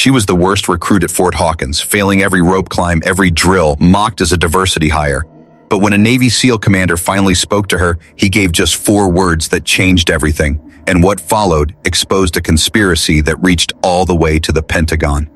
She was the worst recruit at Fort Hawkins, failing every rope climb, every drill, mocked as a diversity hire. But when a Navy SEAL commander finally spoke to her, he gave just 4 words that changed everything. And what followed exposed a conspiracy that reached all the way to the Pentagon.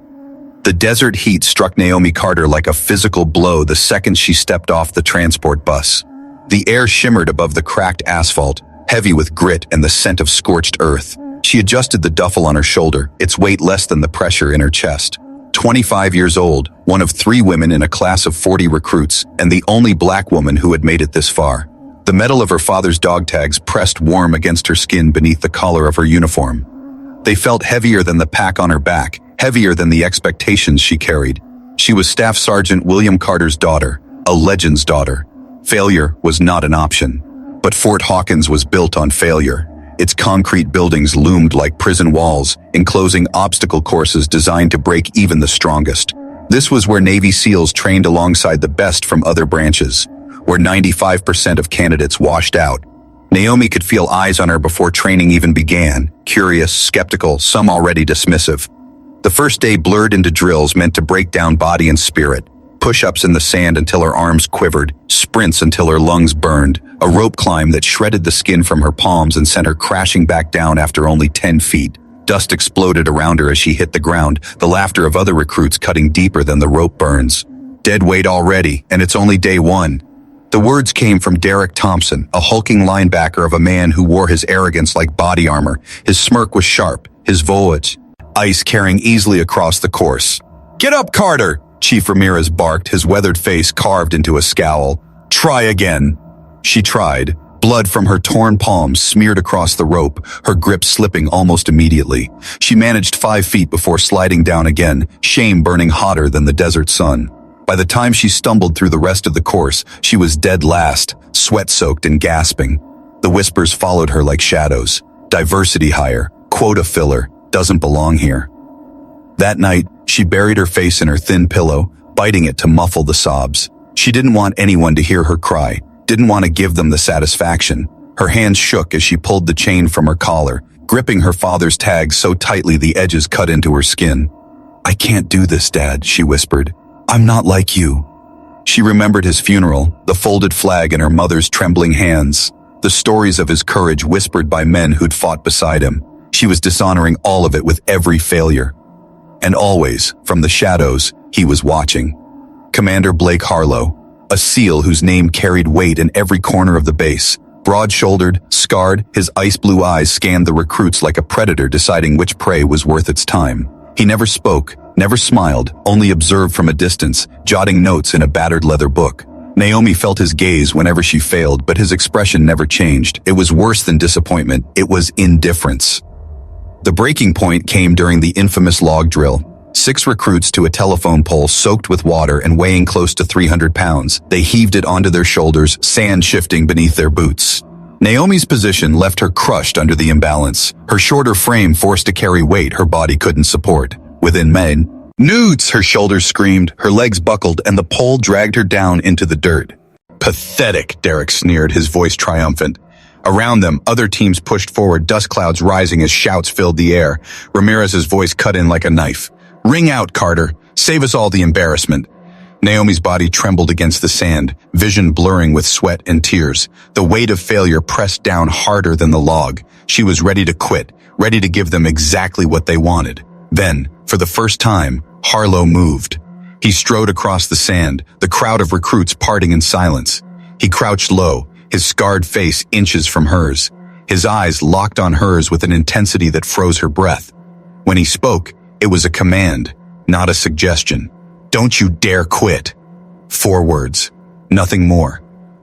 The desert heat struck Naomi Carter like a physical blow the second she stepped off the transport bus. The air shimmered above the cracked asphalt, heavy with grit and the scent of scorched earth. She adjusted the duffel on her shoulder, its weight less than the pressure in her chest. 25 years old, one of 3 women in a class of 40 recruits, and the only black woman who had made it this far. The metal of her father's dog tags pressed warm against her skin beneath the collar of her uniform. They felt heavier than the pack on her back, heavier than the expectations she carried. She was Staff Sergeant William Carter's daughter, a legend's daughter. Failure was not an option. But Fort Hawkins was built on failure. Its concrete buildings loomed like prison walls, enclosing obstacle courses designed to break even the strongest. This was where Navy SEALs trained alongside the best from other branches, where 95% of candidates washed out. Naomi could feel eyes on her before training even began, curious, skeptical, some already dismissive. The first day blurred into drills meant to break down body and spirit. Push-ups in the sand until her arms quivered, sprints until her lungs burned, a rope climb that shredded the skin from her palms and sent her crashing back down after only 10 feet. Dust exploded around her as she hit the ground, the laughter of other recruits cutting deeper than the rope burns. Dead weight already, and it's only day 1. The words came from Derek Thompson, a hulking linebacker of a man who wore his arrogance like body armor. His smirk was sharp, his voyage, ice carrying easily across the course. "Get up, Carter!" Chief Ramirez barked, his weathered face carved into a scowl. "Try again." She tried. Blood from her torn palms smeared across the rope, her grip slipping almost immediately. She managed 5 feet before sliding down again, shame burning hotter than the desert sun. By the time she stumbled through the rest of the course, she was dead last, sweat-soaked and gasping. The whispers followed her like shadows. Diversity hire, quota filler, doesn't belong here. That night, she buried her face in her thin pillow, biting it to muffle the sobs. She didn't want anyone to hear her cry, didn't want to give them the satisfaction. Her hands shook as she pulled the chain from her collar, gripping her father's tag so tightly the edges cut into her skin. "I can't do this, Dad," she whispered. "I'm not like you." She remembered his funeral, the folded flag in her mother's trembling hands, the stories of his courage whispered by men who'd fought beside him. She was dishonoring all of it with every failure. And always, from the shadows, he was watching. Commander Blake Harlo, a SEAL whose name carried weight in every corner of the base. Broad-shouldered, scarred, his ice-blue eyes scanned the recruits like a predator deciding which prey was worth its time. He never spoke, never smiled, only observed from a distance, jotting notes in a battered leather book. Naomi felt his gaze whenever she failed, but his expression never changed. It was worse than disappointment, it was indifference. The breaking point came during the infamous log drill. 6 recruits to a telephone pole soaked with water and weighing close to 300 pounds. They heaved it onto their shoulders, sand shifting beneath their boots. Naomi's position left her crushed under the imbalance, her shorter frame forced to carry weight her body couldn't support. Within minutes, her shoulders screamed, her legs buckled, and the pole dragged her down into the dirt. "Pathetic," Derek sneered, his voice triumphant. Around them, other teams pushed forward, dust clouds rising as shouts filled the air. Ramirez's voice cut in like a knife. "Ring out, Carter. Save us all the embarrassment." Naomi's body trembled against the sand, vision blurring with sweat and tears. The weight of failure pressed down harder than the log. She was ready to quit, ready to give them exactly what they wanted. Then, for the first time, Harlo moved. He strode across the sand, the crowd of recruits parting in silence. He crouched low, his scarred face inches from hers. His eyes locked on hers with an intensity that froze her breath. When he spoke, it was a command, not a suggestion. "Don't you dare quit." 4 words, nothing more.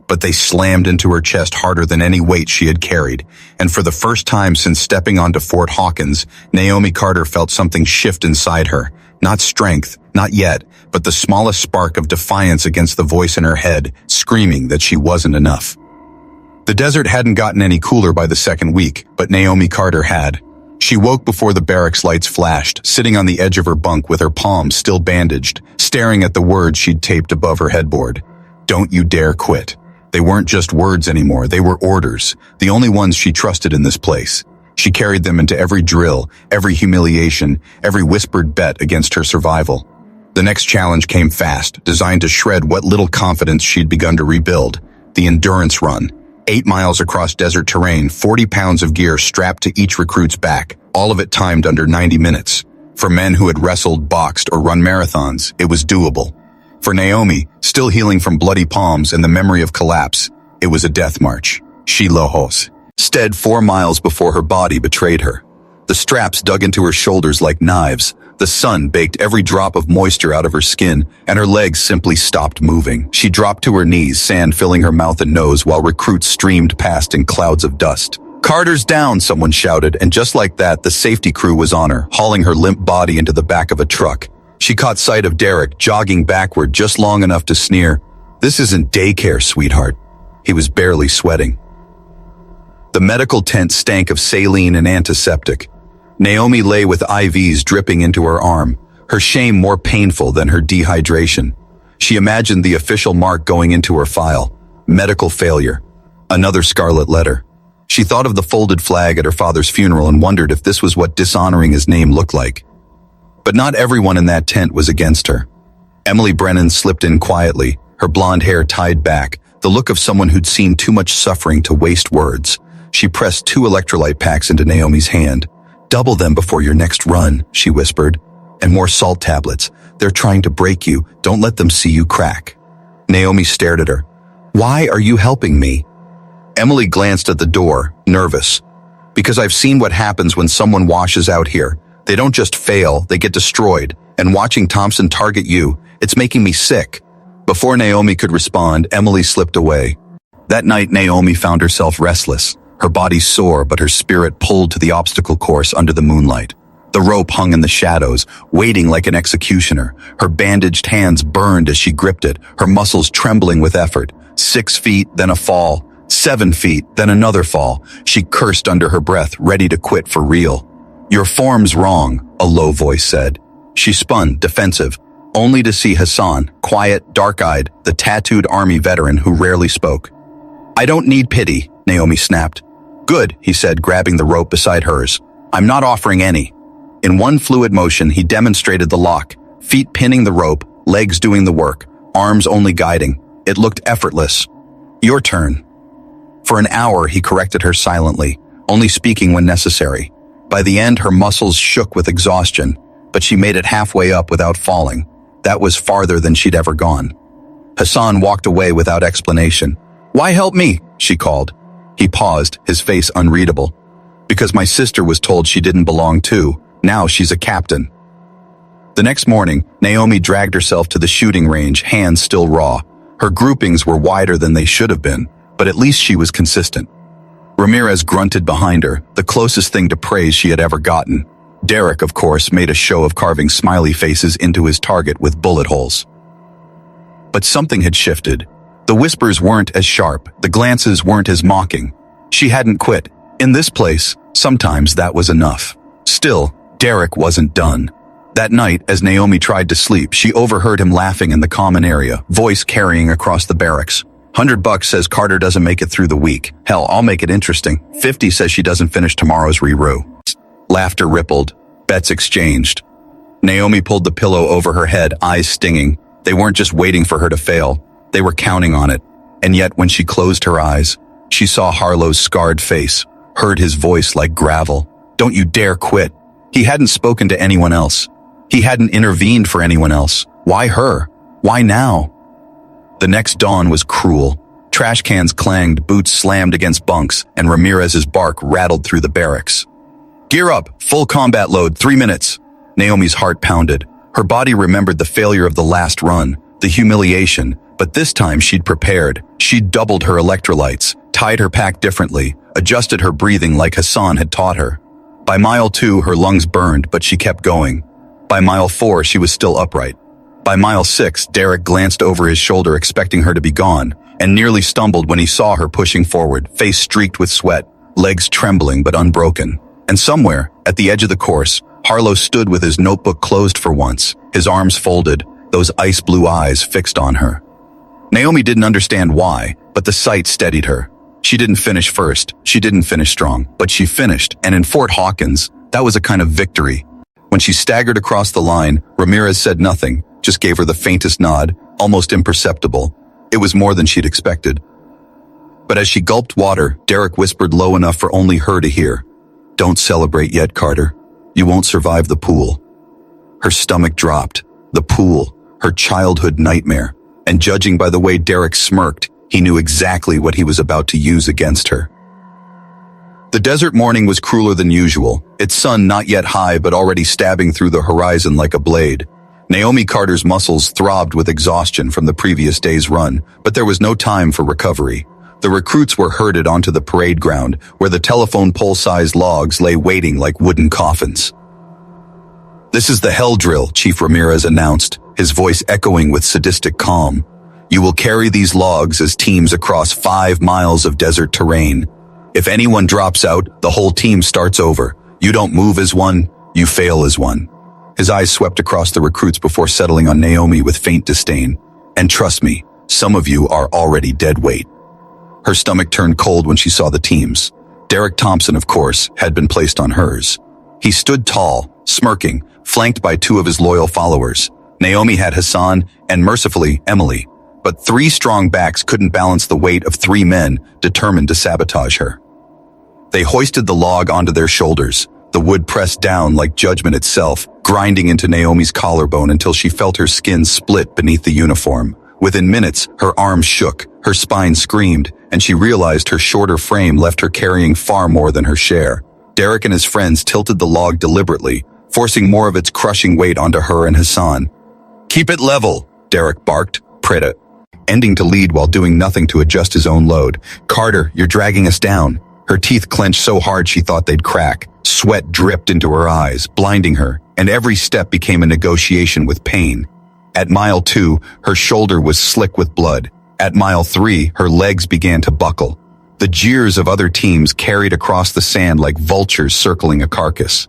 But they slammed into her chest harder than any weight she had carried. And for the first time since stepping onto Fort Hawkins, Naomi Carter felt something shift inside her. Not strength, not yet, but the smallest spark of defiance against the voice in her head, screaming that she wasn't enough. The desert hadn't gotten any cooler by the second week, but Naomi Carter had. She woke before the barracks lights flashed, sitting on the edge of her bunk with her palms still bandaged, staring at the words she'd taped above her headboard. "Don't you dare quit." They weren't just words anymore, they were orders, the only ones she trusted in this place. She carried them into every drill, every humiliation, every whispered bet against her survival. The next challenge came fast, designed to shred what little confidence she'd begun to rebuild. The endurance run. 8 miles across desert terrain, 40 pounds of gear strapped to each recruit's back, all of it timed under 90 minutes. For men who had wrestled, boxed, or run marathons, it was doable. For Naomi, still healing from bloody palms and the memory of collapse, it was a death march. She Lojos. Stead 4 miles before her body betrayed her. The straps dug into her shoulders like knives. The sun baked every drop of moisture out of her skin, and her legs simply stopped moving. She dropped to her knees, sand filling her mouth and nose while recruits streamed past in clouds of dust. "Carter's down," someone shouted, and just like that, the safety crew was on her, hauling her limp body into the back of a truck. She caught sight of Derek, jogging backward just long enough to sneer, "This isn't daycare, sweetheart." He was barely sweating. The medical tent stank of saline and antiseptic. Naomi lay with IVs dripping into her arm, her shame more painful than her dehydration. She imagined the official mark going into her file. Medical failure. Another scarlet letter. She thought of the folded flag at her father's funeral and wondered if this was what dishonoring his name looked like. But not everyone in that tent was against her. Emily Brennan slipped in quietly, her blonde hair tied back, the look of someone who'd seen too much suffering to waste words. She pressed 2 electrolyte packs into Naomi's hand. "Double them before your next run," she whispered. "And more salt tablets. They're trying to break you. Don't let them see you crack." Naomi stared at her. "Why are you helping me?" Emily glanced at the door, nervous. "Because I've seen what happens when someone washes out here. They don't just fail, they get destroyed. And watching Thompson target you, it's making me sick." Before Naomi could respond, Emily slipped away. That night, Naomi found herself restless. Her body sore, but her spirit pulled to the obstacle course under the moonlight. The rope hung in the shadows, waiting like an executioner. Her bandaged hands burned as she gripped it, her muscles trembling with effort. 6 feet, then a fall. 7 feet, then another fall. She cursed under her breath, ready to quit for real. "Your form's wrong," a low voice said. She spun, defensive, only to see Hassan, quiet, dark-eyed, the tattooed army veteran who rarely spoke. "I don't need pity," Naomi snapped. "Good," he said, grabbing the rope beside hers. "I'm not offering any." In one fluid motion, he demonstrated the lock, feet pinning the rope, legs doing the work, arms only guiding. It looked effortless. "Your turn." For an hour, he corrected her silently, only speaking when necessary. By the end, her muscles shook with exhaustion, but she made it halfway up without falling. That was farther than she'd ever gone. Hassan walked away without explanation. "Why help me?" she called. He paused, his face unreadable. "Because my sister was told she didn't belong too. Now she's a captain." The next morning, Naomi dragged herself to the shooting range, hands still raw. Her groupings were wider than they should have been, but at least she was consistent. Ramirez grunted behind her, the closest thing to praise she had ever gotten. Derek, of course, made a show of carving smiley faces into his target with bullet holes. But something had shifted. The whispers weren't as sharp, the glances weren't as mocking. She hadn't quit. In this place, sometimes that was enough. Still, Derek wasn't done. That night, as Naomi tried to sleep, she overheard him laughing in the common area, voice carrying across the barracks. $100 says Carter doesn't make it through the week. Hell, I'll make it interesting. 50 says she doesn't finish tomorrow's re-row. Laughter rippled. Bets exchanged. Naomi pulled the pillow over her head, eyes stinging. They weren't just waiting for her to fail. They were counting on it. And yet, when she closed her eyes, she saw Harlo's scarred face, heard his voice like gravel. "Don't you dare quit." He hadn't spoken to anyone else. He hadn't intervened for anyone else. Why her? Why now? The next dawn was cruel. Trash cans clanged, boots slammed against bunks, and Ramirez's bark rattled through the barracks. "Gear up, full combat load, 3 minutes." Naomi's heart pounded. Her body remembered the failure of the last run, the humiliation, but this time she'd prepared. She'd doubled her electrolytes, tied her pack differently, adjusted her breathing like Hassan had taught her. By mile 2, her lungs burned, but she kept going. By mile 4, she was still upright. By mile 6, Derek glanced over his shoulder expecting her to be gone, and nearly stumbled when he saw her pushing forward, face streaked with sweat, legs trembling but unbroken. And somewhere, at the edge of the course, Harlo stood with his notebook closed for once, his arms folded, those ice-blue eyes fixed on her. Naomi didn't understand why, but the sight steadied her. She didn't finish first, she didn't finish strong, but she finished, and in Fort Hawkins, that was a kind of victory. When she staggered across the line, Ramirez said nothing, just gave her the faintest nod, almost imperceptible. It was more than she'd expected. But as she gulped water, Derek whispered low enough for only her to hear. "Don't celebrate yet, Carter. You won't survive the pool." Her stomach dropped. The pool, her childhood nightmare. And judging by the way Derek smirked, he knew exactly what he was about to use against her. The desert morning was crueler than usual, its sun not yet high but already stabbing through the horizon like a blade. Naomi Carter's muscles throbbed with exhaustion from the previous day's run, but there was no time for recovery. The recruits were herded onto the parade ground, where the telephone pole-sized logs lay waiting like wooden coffins. "This is the hell drill," Chief Ramirez announced, his voice echoing with sadistic calm. "You will carry these logs as teams across 5 miles of desert terrain. If anyone drops out, the whole team starts over. You don't move as one, you fail as one." His eyes swept across the recruits before settling on Naomi with faint disdain. "And trust me, some of you are already dead weight." Her stomach turned cold when she saw the teams. Derek Thompson, of course, had been placed on hers. He stood tall, smirking, flanked by 2 of his loyal followers. Naomi had Hassan and, mercifully, Emily. But 3 strong backs couldn't balance the weight of 3 men determined to sabotage her. They hoisted the log onto their shoulders, the wood pressed down like judgment itself, grinding into Naomi's collarbone until she felt her skin split beneath the uniform. Within minutes, her arms shook, her spine screamed, and she realized her shorter frame left her carrying far more than her share. Derek and his friends tilted the log deliberately, forcing more of its crushing weight onto her and Hassan. "Keep it level," Derek barked, ending to lead while doing nothing to adjust his own load. "Carter, you're dragging us down." Her teeth clenched so hard she thought they'd crack. Sweat dripped into her eyes, blinding her, and every step became a negotiation with pain. At mile 2, her shoulder was slick with blood. At mile 3, her legs began to buckle. The jeers of other teams carried across the sand like vultures circling a carcass.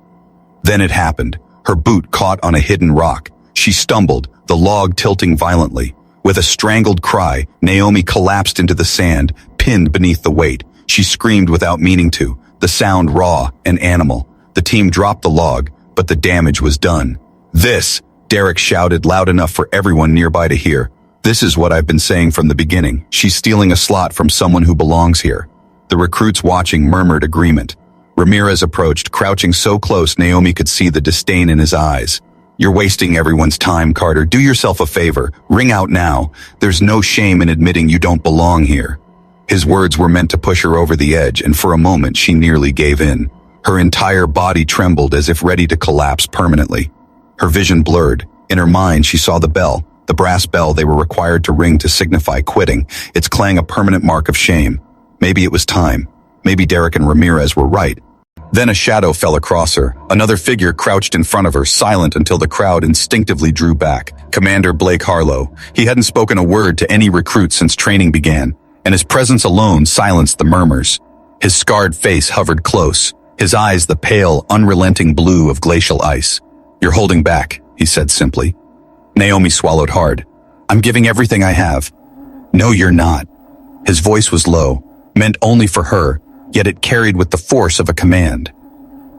Then it happened. Her boot caught on a hidden rock. She stumbled, the log tilting violently. With a strangled cry, Naomi collapsed into the sand, pinned beneath the weight. She screamed without meaning to, the sound raw and animal. The team dropped the log, but the damage was done. "This," Derek shouted loud enough for everyone nearby to hear. "This is what I've been saying from the beginning. She's stealing a slot from someone who belongs here." The recruits watching murmured agreement. Ramirez approached, crouching so close Naomi could see the disdain in his eyes. "You're wasting everyone's time, Carter. Do yourself a favor. Ring out now. There's no shame in admitting you don't belong here." His words were meant to push her over the edge, and for a moment she nearly gave in. Her entire body trembled as if ready to collapse permanently. Her vision blurred. In her mind she saw the bell, the brass bell they were required to ring to signify quitting, its clang a permanent mark of shame. Maybe it was time. Maybe Derek and Ramirez were right. Then a shadow fell across her. Another figure crouched in front of her, silent until the crowd instinctively drew back. Commander Blake Harlo. He hadn't spoken a word to any recruit since training began, and his presence alone silenced the murmurs. His scarred face hovered close, his eyes the pale, unrelenting blue of glacial ice. "You're holding back," he said simply. Naomi swallowed hard. "I'm giving everything I have." "No, you're not." His voice was low, meant only for her, yet it carried with the force of a command.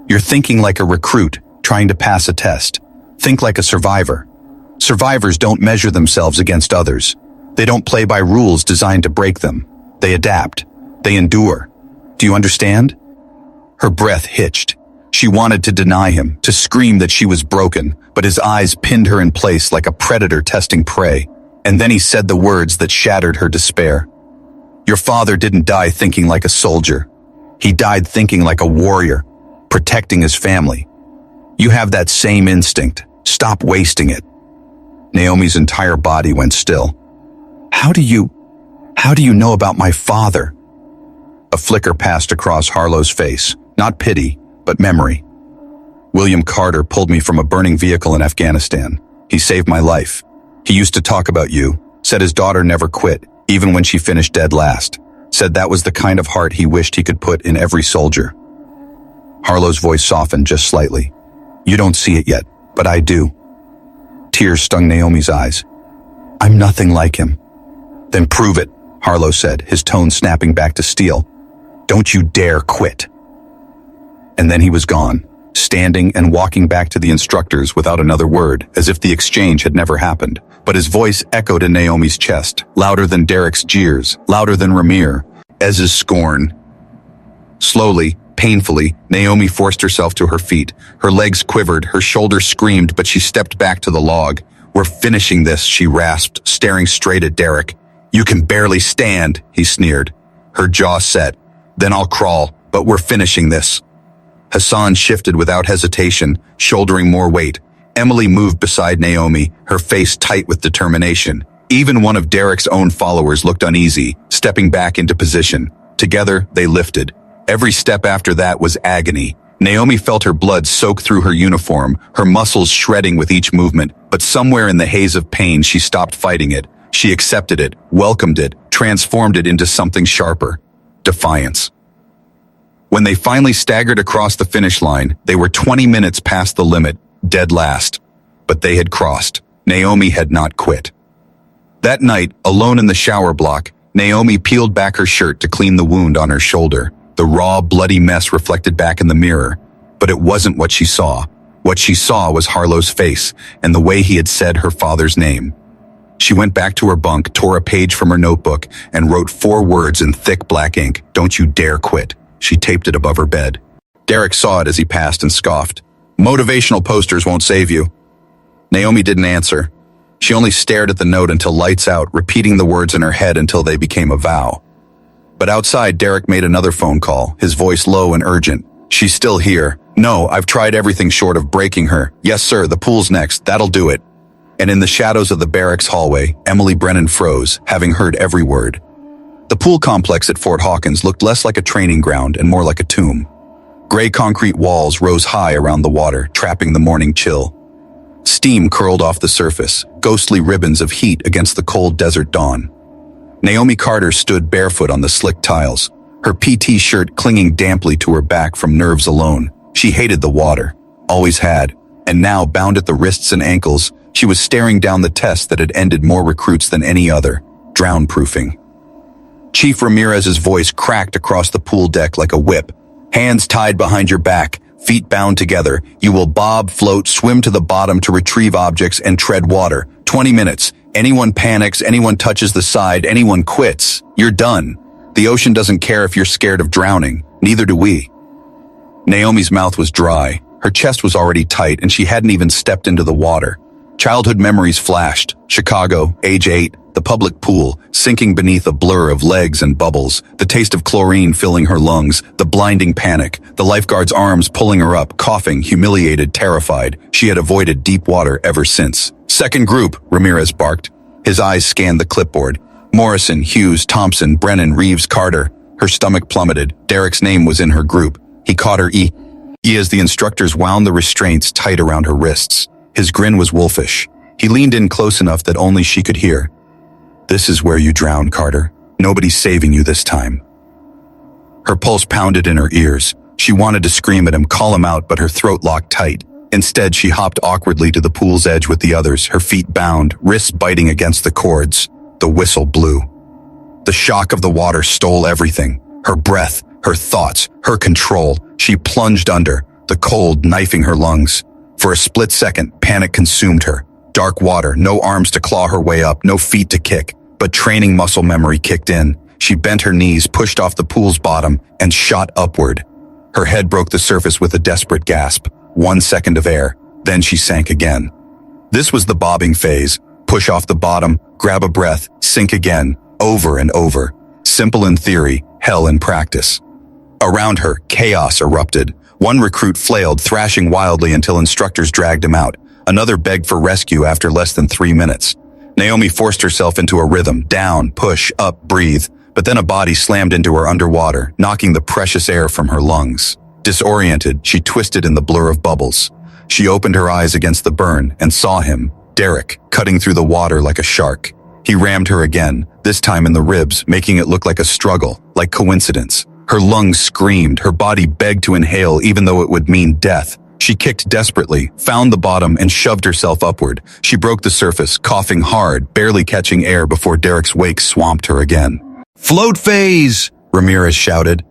"You're thinking like a recruit, trying to pass a test. Think like a survivor. Survivors don't measure themselves against others. They don't play by rules designed to break them. They adapt. They endure. Do you understand?" Her breath hitched. She wanted to deny him, to scream that she was broken, but his eyes pinned her in place like a predator testing prey. And then he said the words that shattered her despair. "Your father didn't die thinking like a soldier. He died thinking like a warrior, protecting his family. You have that same instinct. Stop wasting it." Naomi's entire body went still. How do you know about my father?" A flicker passed across Harlo's face, not pity, but memory. "William Carter pulled me from a burning vehicle in Afghanistan. He saved my life. He used to talk about you, said his daughter never quit, even when she finished dead last. Said that was the kind of heart he wished he could put in every soldier." Harlo's voice softened just slightly. "You don't see it yet, but I do." Tears stung Naomi's eyes. "I'm nothing like him." "Then prove it." Harlo said, his tone snapping back to steel. "Don't you dare quit." And then he was gone, standing and walking back to the instructors without another word, as if the exchange had never happened. But his voice echoed in Naomi's chest, louder than Derek's jeers, louder than Ez's scorn. Slowly, painfully, Naomi forced herself to her feet. Her legs quivered, her shoulders screamed, but she stepped back to the log. "We're finishing this," she rasped, staring straight at Derek. "You can barely stand," he sneered. Her jaw set. "Then I'll crawl, but we're finishing this." Hassan shifted without hesitation, shouldering more weight. Emily moved beside Naomi, her face tight with determination. Even one of Derek's own followers looked uneasy, stepping back into position. Together, they lifted. Every step after that was agony. Naomi felt her blood soak through her uniform, her muscles shredding with each movement, but somewhere in the haze of pain she stopped fighting it. She accepted it, welcomed it, transformed it into something sharper. Defiance. When they finally staggered across the finish line, they were 20 minutes past the limit, dead last. But they had crossed. Naomi had not quit. That night, alone in the shower block, Naomi peeled back her shirt to clean the wound on her shoulder. The raw, bloody mess reflected back in the mirror. But it wasn't what she saw. What she saw was Harlo's face, and the way he had said her father's name. She went back to her bunk, tore a page from her notebook, and wrote 4 words in thick black ink. "Don't you dare quit." She taped it above her bed. Derek saw it as he passed and scoffed. "Motivational posters won't save you." Naomi didn't answer. She only stared at the note until lights out, repeating the words in her head until they became a vow. But outside, Derek made another phone call, his voice low and urgent. "She's still here. No, I've tried everything short of breaking her. Yes, sir, the pool's next. That'll do it." And in the shadows of the barracks hallway, Emily Brennan froze, having heard every word. The pool complex at Fort Hawkins looked less like a training ground and more like a tomb. Gray concrete walls rose high around the water, trapping the morning chill. Steam curled off the surface, ghostly ribbons of heat against the cold desert dawn. Naomi Carter stood barefoot on the slick tiles, her PT shirt clinging damply to her back from nerves alone. She hated the water, always had, and now, bound at the wrists and ankles, she was staring down the test that had ended more recruits than any other, drown-proofing. Chief Ramirez's voice cracked across the pool deck like a whip. "Hands tied behind your back, feet bound together. You will bob, float, swim to the bottom to retrieve objects and tread water. 20 minutes. Anyone panics, anyone touches the side, anyone quits. You're done. The ocean doesn't care if you're scared of drowning. Neither do we." Naomi's mouth was dry. Her chest was already tight, and she hadn't even stepped into the water. Childhood memories flashed. Chicago, age 8, the public pool, sinking beneath a blur of legs and bubbles, the taste of chlorine filling her lungs, the blinding panic, the lifeguard's arms pulling her up, coughing, humiliated, terrified. She had avoided deep water ever since. "Second group," Ramirez barked. His eyes scanned the clipboard. Morrison, Hughes, Thompson, Brennan, Reeves, Carter. Her stomach plummeted. Derek's name was in her group. He caught her as the instructors wound the restraints tight around her wrists. His grin was wolfish. He leaned in close enough that only she could hear. "This is where you drown, Carter. Nobody's saving you this time." Her pulse pounded in her ears. She wanted to scream at him, call him out, but her throat locked tight. Instead, she hopped awkwardly to the pool's edge with the others, her feet bound, wrists biting against the cords. The whistle blew. The shock of the water stole everything. Her breath, her thoughts, her control. She plunged under, the cold knifing her lungs. For a split second, panic consumed her. Dark water, no arms to claw her way up, no feet to kick. But training muscle memory kicked in. She bent her knees, pushed off the pool's bottom, and shot upward. Her head broke the surface with a desperate gasp. 1 second of air, then she sank again. This was the bobbing phase. Push off the bottom, grab a breath, sink again, over and over. Simple in theory, hell in practice. Around her, chaos erupted. One recruit flailed, thrashing wildly until instructors dragged him out. Another begged for rescue after less than 3 minutes. Naomi forced herself into a rhythm, down, push, up, breathe. But then a body slammed into her underwater, knocking the precious air from her lungs. Disoriented, she twisted in the blur of bubbles. She opened her eyes against the burn and saw him, Derek, cutting through the water like a shark. He rammed her again, this time in the ribs, making it look like a struggle, like coincidence. Her lungs screamed, her body begged to inhale even though it would mean death. She kicked desperately, found the bottom, and shoved herself upward. She broke the surface, coughing hard, barely catching air before Derek's wake swamped her again. Float phase! Ramirez shouted.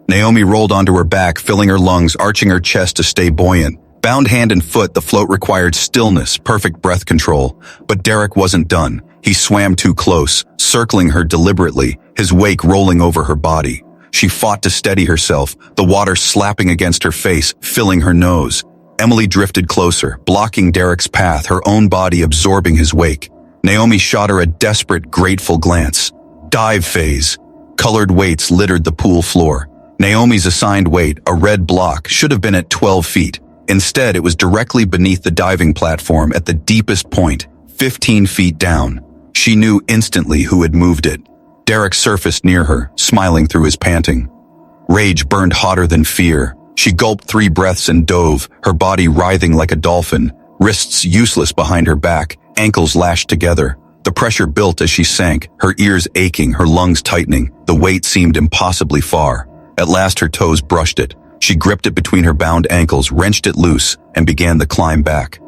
Naomi rolled onto her back, filling her lungs, arching her chest to stay buoyant. Bound hand and foot, the float required stillness, perfect breath control. But Derek wasn't done. He swam too close, circling her deliberately, his wake rolling over her body. She fought to steady herself, the water slapping against her face, filling her nose. Emily drifted closer, blocking Derek's path, her own body absorbing his wake. Naomi shot her a desperate, grateful glance. Dive phase. Colored weights littered the pool floor. Naomi's assigned weight, a red block, should have been at 12 feet. Instead, it was directly beneath the diving platform at the deepest point, 15 feet down. She knew instantly who had moved it. Derek surfaced near her, smiling through his panting. Rage burned hotter than fear. She gulped 3 breaths and dove, her body writhing like a dolphin, wrists useless behind her back, ankles lashed together. The pressure built as she sank, her ears aching, her lungs tightening. The weight seemed impossibly far. At last her toes brushed it. She gripped it between her bound ankles, wrenched it loose, and began the climb back.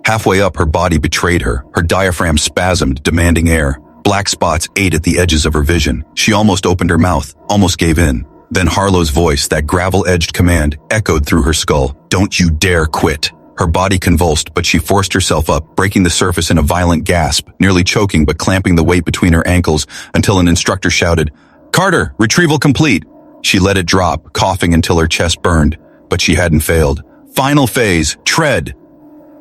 Halfway up, her body betrayed her. Her diaphragm spasmed, demanding air. Black spots ate at the edges of her vision. She almost opened her mouth, almost gave in. Then Harlo's voice, that gravel-edged command, echoed through her skull. "Don't you dare quit." Her body convulsed, but she forced herself up, breaking the surface in a violent gasp, nearly choking but clamping the weight between her ankles until an instructor shouted, "Carter, retrieval complete." She let it drop, coughing until her chest burned, but she hadn't failed. Final phase, tread.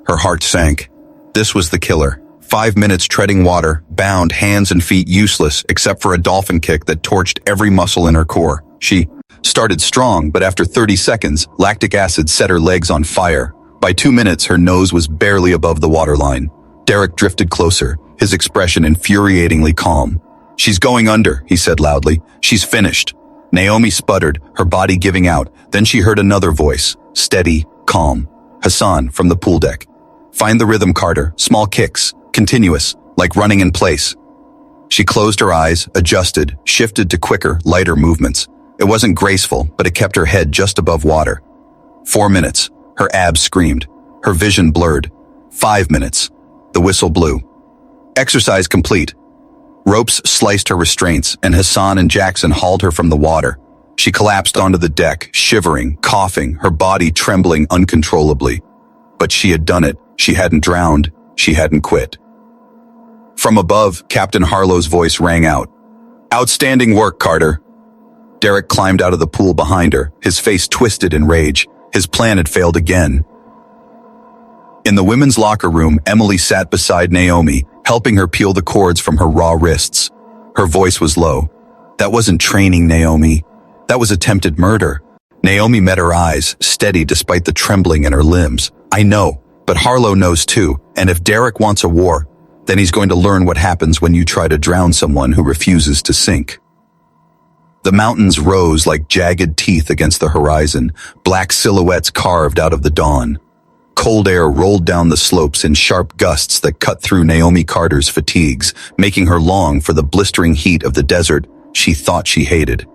Her heart sank. This was the killer. 5 minutes treading water, bound, hands and feet useless, except for a dolphin kick that torched every muscle in her core. She started strong, but after 30 seconds, lactic acid set her legs on fire. By 2 minutes, her nose was barely above the waterline. Derek drifted closer, his expression infuriatingly calm. "She's going under," he said loudly. "She's finished." Naomi sputtered, her body giving out. Then she heard another voice, steady, calm. Hassan, from the pool deck. "Find the rhythm, Carter. Small kicks. Continuous, like running in place." She closed her eyes, adjusted, shifted to quicker, lighter movements. It wasn't graceful, but it kept her head just above water. 4 minutes. Her abs screamed. Her vision blurred. 5 minutes. The whistle blew. Exercise complete. Ropes sliced her restraints, and Hassan and Jackson hauled her from the water. She collapsed onto the deck, shivering, coughing, her body trembling uncontrollably. But she had done it. She hadn't drowned. She hadn't quit. From above, Captain Harlo's voice rang out. "Outstanding work, Carter." Derek climbed out of the pool behind her, his face twisted in rage. His plan had failed again. In the women's locker room, Emily sat beside Naomi, helping her peel the cords from her raw wrists. Her voice was low. "That wasn't training, Naomi. That was attempted murder." Naomi met her eyes, steady despite the trembling in her limbs. "I know, but Harlo knows too, and if Derek wants a war, then he's going to learn what happens when you try to drown someone who refuses to sink." The mountains rose like jagged teeth against the horizon, black silhouettes carved out of the dawn. Cold air rolled down the slopes in sharp gusts that cut through Naomi Carter's fatigues, making her long for the blistering heat of the desert she thought she hated.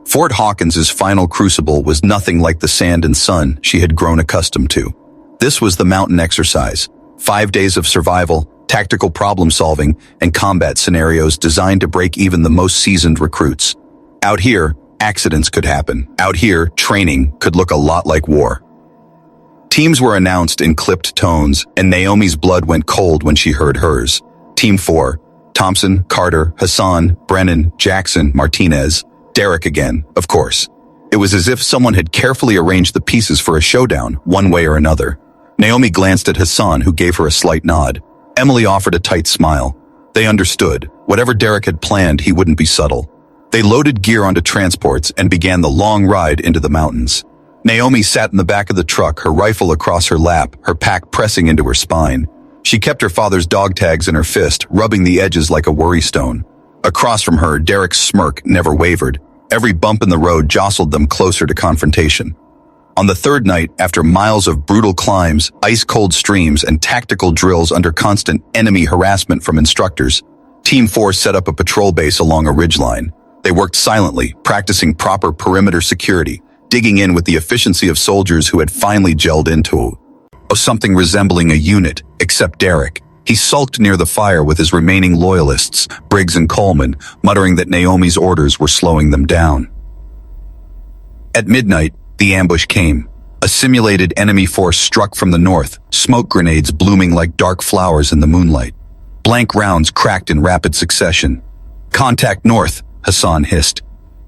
Fort Hawkins's final crucible was nothing like the sand and sun she had grown accustomed to. This was the mountain exercise, 5 days of survival, tactical problem solving, and combat scenarios designed to break even the most seasoned recruits. Out here, accidents could happen. Out here, training could look a lot like war. Teams were announced in clipped tones, and Naomi's blood went cold when she heard hers. Team 4, Thompson, Carter, Hassan, Brennan, Jackson, Martinez, Derek again, of course. It was as if someone had carefully arranged the pieces for a showdown, one way or another. Naomi glanced at Hassan, who gave her a slight nod. Emily offered a tight smile. They understood. Whatever Derek had planned, he wouldn't be subtle. They loaded gear onto transports and began the long ride into the mountains. Naomi sat in the back of the truck, her rifle across her lap, her pack pressing into her spine. She kept her father's dog tags in her fist, rubbing the edges like a worry stone. Across from her, Derek's smirk never wavered. Every bump in the road jostled them closer to confrontation. On the third night, after miles of brutal climbs, ice-cold streams, and tactical drills under constant enemy harassment from instructors, Team 4 set up a patrol base along a ridgeline. They worked silently, practicing proper perimeter security, digging in with the efficiency of soldiers who had finally gelled into something resembling a unit, except Derek. He sulked near the fire with his remaining loyalists, Briggs and Coleman, muttering that Naomi's orders were slowing them down. At midnight, the ambush came. A simulated enemy force struck from the north, smoke grenades blooming like dark flowers in the moonlight. Blank rounds cracked in rapid succession. "Contact north," Hassan hissed.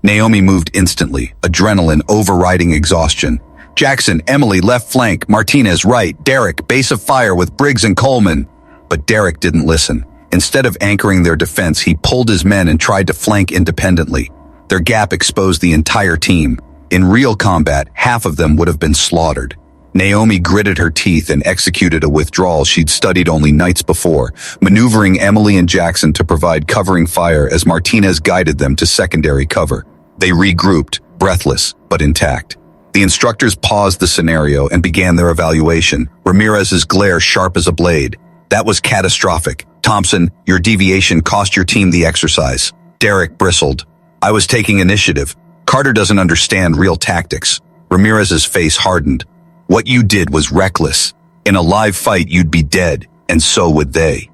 Naomi moved instantly, adrenaline overriding exhaustion. "Jackson, Emily, left flank, Martinez, right, Derek, base of fire with Briggs and Coleman." But Derek didn't listen. Instead of anchoring their defense, he pulled his men and tried to flank independently. Their gap exposed the entire team. In real combat, half of them would have been slaughtered. Naomi gritted her teeth and executed a withdrawal she'd studied only nights before, maneuvering Emily and Jackson to provide covering fire as Martinez guided them to secondary cover. They regrouped, breathless but intact. The instructors paused the scenario and began their evaluation, Ramirez's glare sharp as a blade. "That was catastrophic. Thompson, your deviation cost your team the exercise." Derek bristled. "I was taking initiative. Carter doesn't understand real tactics." Ramirez's face hardened. "What you did was reckless. In a live fight, you'd be dead, and so would they."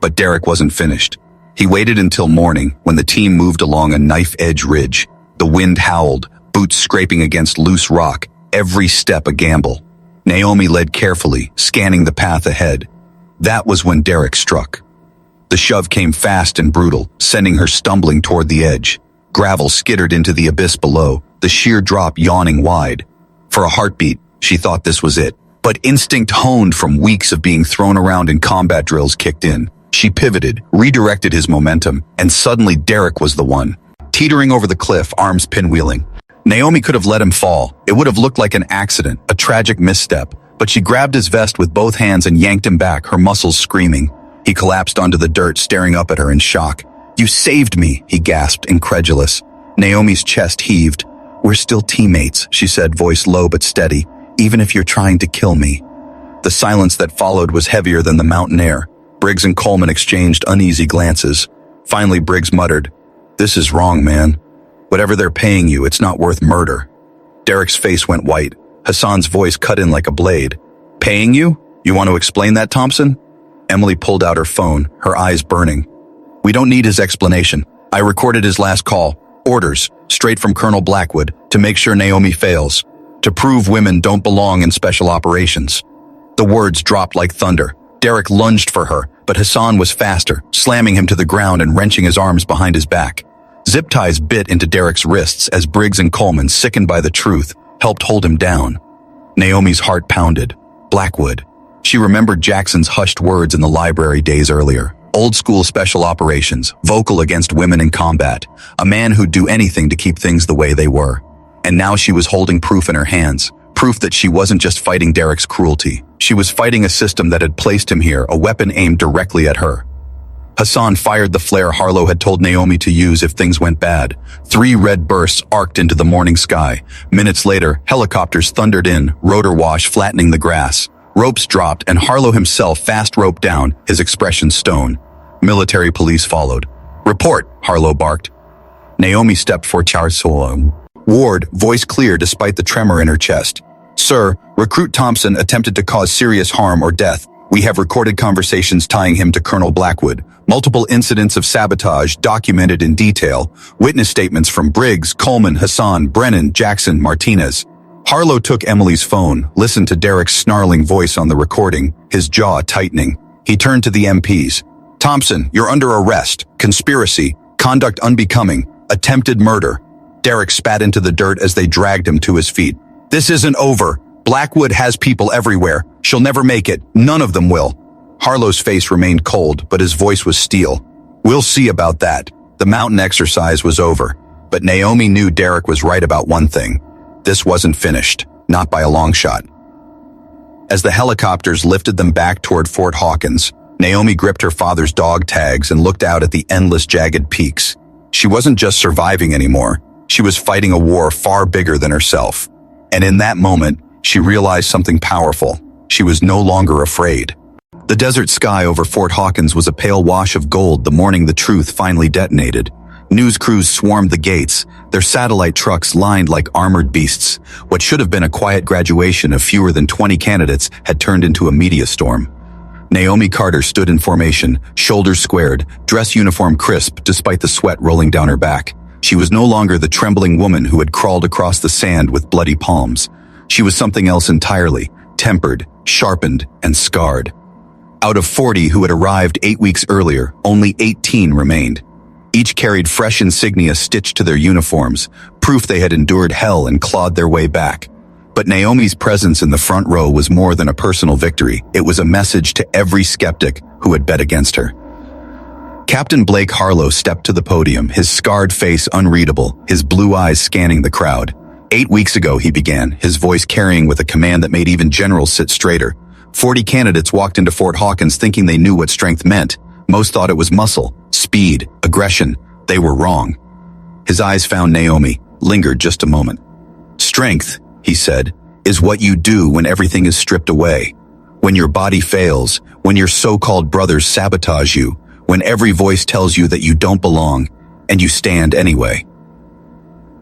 But Derek wasn't finished. He waited until morning, when the team moved along a knife-edge ridge. The wind howled, boots scraping against loose rock, every step a gamble. Naomi led carefully, scanning the path ahead. That was when Derek struck. The shove came fast and brutal, sending her stumbling toward the edge. Gravel skittered into the abyss below, the sheer drop yawning wide. For a heartbeat, she thought this was it. But instinct honed from weeks of being thrown around in combat drills kicked in. She pivoted, redirected his momentum, and suddenly Derek was the one. Teetering over the cliff, arms pinwheeling. Naomi could have let him fall. It would have looked like an accident, a tragic misstep. But she grabbed his vest with both hands and yanked him back, her muscles screaming. He collapsed onto the dirt, staring up at her in shock. "You saved me," he gasped, incredulous. Naomi's chest heaved. "We're still teammates," she said, voice low but steady, "even if you're trying to kill me." The silence that followed was heavier than the mountain air. Briggs and Coleman exchanged uneasy glances. Finally, Briggs muttered, "This is wrong, man. Whatever they're paying you, it's not worth murder." Derek's face went white. Hassan's voice cut in like a blade. "Paying you? You want to explain that, Thompson?" Emily pulled out her phone, her eyes burning. "We don't need his explanation. I recorded his last call. Orders, straight from Colonel Blackwood, to make sure Naomi fails. To prove women don't belong in special operations." The words dropped like thunder. Derek lunged for her, but Hassan was faster, slamming him to the ground and wrenching his arms behind his back. Zip ties bit into Derek's wrists as Briggs and Coleman, sickened by the truth, helped hold him down. Naomi's heart pounded. Blackwood. She remembered Jackson's hushed words in the library days earlier. Old-school special operations, vocal against women in combat, a man who'd do anything to keep things the way they were. And now she was holding proof in her hands, proof that she wasn't just fighting Derek's cruelty. She was fighting a system that had placed him here, a weapon aimed directly at her. Hassan fired the flare Harlo had told Naomi to use if things went bad. 3 red bursts arced into the morning sky. Minutes later, helicopters thundered in, rotor wash flattening the grass. Ropes dropped, and Harlo himself fast roped down, his expression stone. Military police followed. "Report," Harlo barked. Naomi stepped for Charsoa. Ward, voice clear despite the tremor in her chest. "Sir, Recruit Thompson attempted to cause serious harm or death. We have recorded conversations tying him to Colonel Blackwood. Multiple incidents of sabotage documented in detail. Witness statements from Briggs, Coleman, Hassan, Brennan, Jackson, Martinez." Harlo took Emily's phone, listened to Derek's snarling voice on the recording, his jaw tightening. He turned to the MPs. "Thompson, you're under arrest. Conspiracy, conduct unbecoming, attempted murder." Derek spat into the dirt as they dragged him to his feet. "This isn't over. Blackwood has people everywhere. She'll never make it. None of them will." Harlo's face remained cold, but his voice was steel. "We'll see about that." The mountain exercise was over, but Naomi knew Derek was right about one thing. This wasn't finished, not by a long shot. As the helicopters lifted them back toward Fort Hawkins, Naomi gripped her father's dog tags and looked out at the endless jagged peaks. She wasn't just surviving anymore. She was fighting a war far bigger than herself. And in that moment, she realized something powerful. She was no longer afraid. The desert sky over Fort Hawkins was a pale wash of gold the morning the truth finally detonated. News crews swarmed the gates, their satellite trucks lined like armored beasts. What should have been a quiet graduation of fewer than 20 candidates had turned into a media storm. Naomi Carter stood in formation, shoulders squared, dress uniform crisp despite the sweat rolling down her back. She was no longer the trembling woman who had crawled across the sand with bloody palms. She was something else entirely, tempered, sharpened, and scarred. Out of 40 who had arrived 8 weeks earlier, only 18 remained. Each carried fresh insignia stitched to their uniforms, proof they had endured hell and clawed their way back. But Naomi's presence in the front row was more than a personal victory. It was a message to every skeptic who had bet against her. Captain Blake Harlo stepped to the podium, his scarred face unreadable, his blue eyes scanning the crowd. 8 weeks ago, he began, his voice carrying with a command that made even generals sit straighter. 40 candidates walked into Fort Hawkins thinking they knew what strength meant. Most thought it was muscle, speed, aggression. They were wrong. His eyes found Naomi, lingered just a moment. Strength, he said, is what you do when everything is stripped away. When your body fails, when your so-called brothers sabotage you, when every voice tells you that you don't belong, and you stand anyway.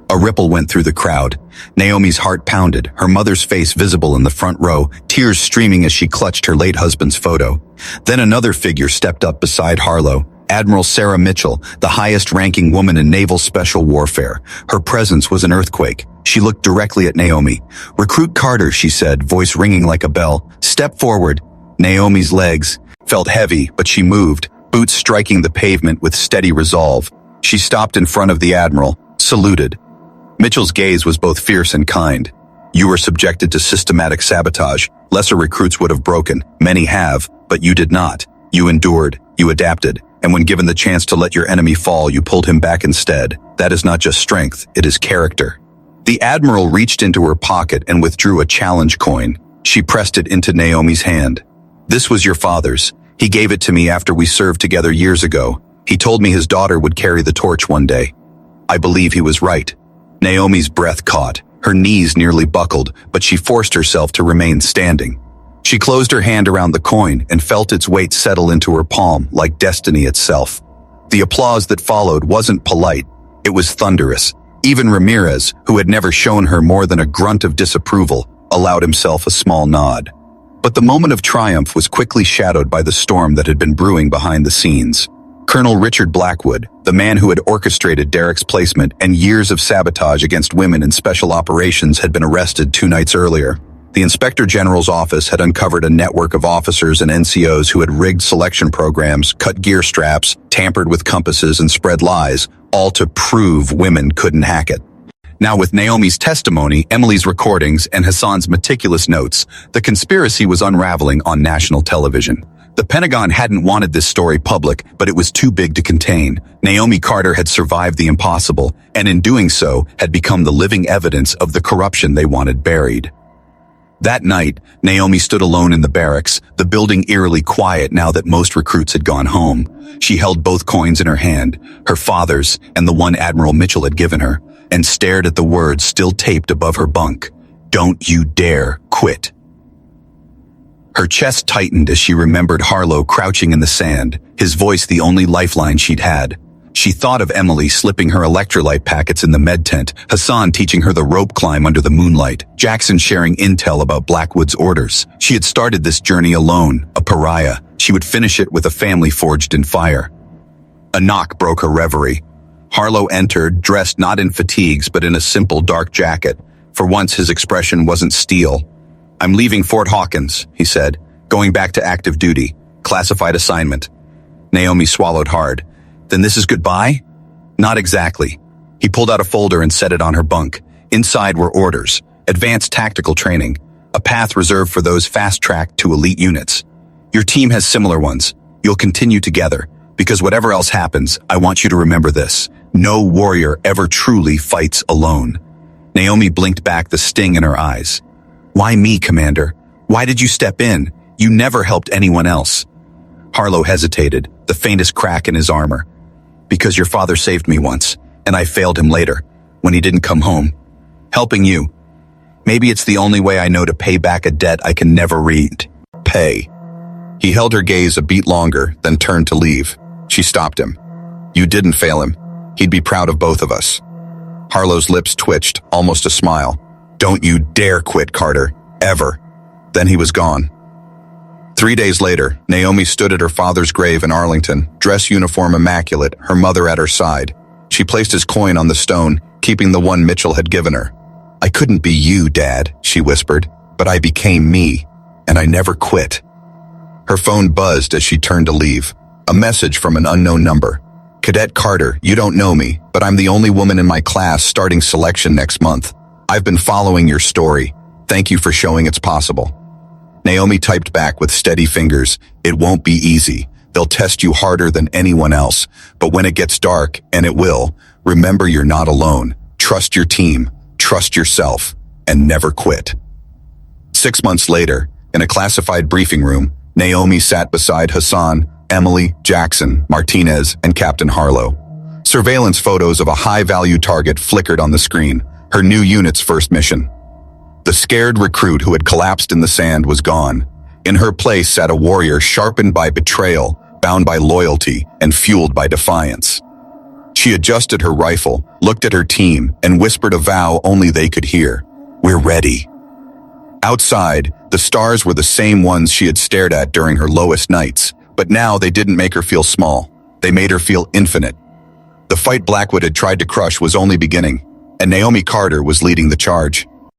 A ripple went through the crowd. Naomi's heart pounded, her mother's face visible in the front row, tears streaming as she clutched her late husband's photo. Then another figure stepped up beside Harlo, Admiral Sarah Mitchell, the highest-ranking woman in naval special warfare. Her presence was an earthquake. She looked directly at Naomi. "Recruit Carter," she said, voice ringing like a bell. "Step forward." Naomi's legs felt heavy, but she moved, boots striking the pavement with steady resolve. She stopped in front of the Admiral, saluted. Mitchell's gaze was both fierce and kind. "You were subjected to systematic sabotage. Lesser recruits would have broken. Many have, but you did not. You endured, you adapted, and when given the chance to let your enemy fall, you pulled him back instead. That is not just strength, it is character." The Admiral reached into her pocket and withdrew a challenge coin. She pressed it into Naomi's hand. "This was your father's. He gave it to me after we served together years ago. He told me his daughter would carry the torch one day. I believe he was right." Naomi's breath caught. Her knees nearly buckled, but she forced herself to remain standing. She closed her hand around the coin and felt its weight settle into her palm like destiny itself. The applause that followed wasn't polite. It was thunderous. Even Ramirez, who had never shown her more than a grunt of disapproval, allowed himself a small nod. But the moment of triumph was quickly shadowed by the storm that had been brewing behind the scenes. Colonel Richard Blackwood, the man who had orchestrated Derek's placement and years of sabotage against women in special operations, had been arrested 2 nights earlier. The Inspector General's office had uncovered a network of officers and NCOs who had rigged selection programs, cut gear straps, tampered with compasses, and spread lies, all to prove women couldn't hack it. Now, with Naomi's testimony, Emily's recordings, and Hassan's meticulous notes, the conspiracy was unraveling on national television. The Pentagon hadn't wanted this story public, but it was too big to contain. Naomi Carter had survived the impossible, and in doing so, had become the living evidence of the corruption they wanted buried. That night, Naomi stood alone in the barracks, the building eerily quiet now that most recruits had gone home. She held both coins in her hand, her father's and the one Admiral Mitchell had given her, and stared at the words still taped above her bunk. "Don't you dare quit." Her chest tightened as she remembered Harlo crouching in the sand, his voice the only lifeline she'd had. She thought of Emily slipping her electrolyte packets in the med tent, Hassan teaching her the rope climb under the moonlight, Jackson sharing intel about Blackwood's orders. She had started this journey alone, a pariah. She would finish it with a family forged in fire. A knock broke her reverie. Harlo entered, dressed not in fatigues but in a simple dark jacket. For once his expression wasn't steel. "I'm leaving Fort Hawkins," he said, "going back to active duty. Classified assignment." Naomi swallowed hard. "Then this is goodbye?" "Not exactly." He pulled out a folder and set it on her bunk. Inside were orders, advanced tactical training, a path reserved for those fast-tracked to elite units. "Your team has similar ones. You'll continue together. Because whatever else happens, I want you to remember this. No warrior ever truly fights alone." Naomi blinked back, the sting in her eyes. "Why me, Commander? Why did you step in? You never helped anyone else." Harlo hesitated, the faintest crack in his armor. "Because your father saved me once, and I failed him later, when he didn't come home. Helping you. Maybe it's the only way I know to pay back a debt I can never repay." He held her gaze a beat longer, then turned to leave. She stopped him. "You didn't fail him. He'd be proud of both of us." Harlo's lips twitched, almost a smile. "Don't you dare quit, Carter. Ever." Then he was gone. 3 days later, Naomi stood at her father's grave in Arlington, dress uniform immaculate, her mother at her side. She placed his coin on the stone, keeping the one Mitchell had given her. "I couldn't be you, Dad," she whispered, "but I became me, and I never quit." Her phone buzzed as she turned to leave. A message from an unknown number. "Cadet Carter, you don't know me, but I'm the only woman in my class starting selection next month. I've been following your story. Thank you for showing it's possible." Naomi typed back with steady fingers, "It won't be easy. They'll test you harder than anyone else. But when it gets dark, and it will, remember you're not alone. Trust your team, trust yourself, and never quit." 6 months later, in a classified briefing room, Naomi sat beside Hassan, Emily, Jackson, Martinez, and Captain Harlo. Surveillance photos of a high-value target flickered on the screen, her new unit's first mission. The scared recruit who had collapsed in the sand was gone. In her place sat a warrior sharpened by betrayal, bound by loyalty, and fueled by defiance. She adjusted her rifle, looked at her team, and whispered a vow only they could hear. "We're ready." Outside, the stars were the same ones she had stared at during her lowest nights, but now they didn't make her feel small. They made her feel infinite. The fight Blackwood had tried to crush was only beginning, and Naomi Carter was leading the charge.